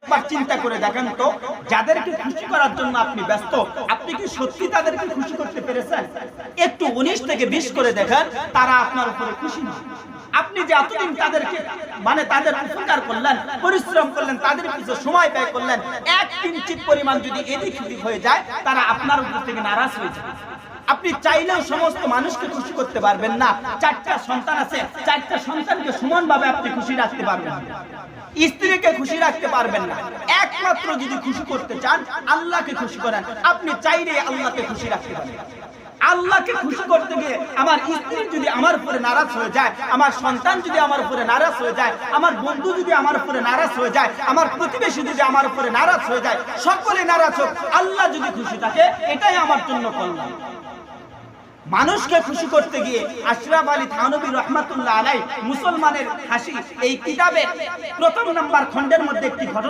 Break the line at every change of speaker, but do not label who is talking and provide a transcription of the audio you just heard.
একবার চিন্তা করে দেখেন তো, যাদেরকে খুশি করার জন্য আপনি ব্যস্ত, আপনি কি সত্যি তাদেরকে খুশি করতে পেরেছেন? একটু 19 থেকে 20 করে দেখেন, তারা আপনার উপরে খুশি না। আপনি যে এতদিন তাদেরকে তাদের উপকার করলেন, পরিশ্রম করলেন, তাদের পিছনে সময় ব্যয় করলেন, এক কিঞ্চিত পরিমাণ যদি এদিক ওদিক হয়ে যায়, তারা আপনার উপর থেকে নারাজ হয়ে যায়। আপনি চাইলেও সমস্ত মানুষকে খুশি করতে পারবেন না। 4টা সন্তান আছে, 4টা সন্তানকে সমানভাবে আপনি খুশি রাখতে পারবেন না, স্ত্রীকে খুশি রাখতে পারবেন না। একমাত্র যদি খুশি করতে চান, আল্লাহকে খুশি করেন। আপনি চাইলে আল্লাহকে খুশি রাখতে পারেন। আল্লাহকে খুশি করতে গিয়ে আমার স্ত্রী যদি আমার উপরে নারাজ হয়ে যায়, আমার সন্তান যদি আমার উপরে নারাজ হয়ে যায়, আমার বন্ধু যদি আমার উপরে নারাজ হয়ে যায়, আমার প্রতিবেশী যদি আমার উপরে নারাজ হয়ে যায়, সকলে নারাজ হোক, আল্লাহ যদি খুশি থাকে, এটাই আমার জন্য কল্যাণ। মানুষকে খুশি করতে গিয়ে আশরাফ আলী থানভী রহমাতুল্লাহ আলাইহি মুসলমানের হাসি এই কিতাবের 1 নম্বর খণ্ডের মধ্যে একটি ঘটনা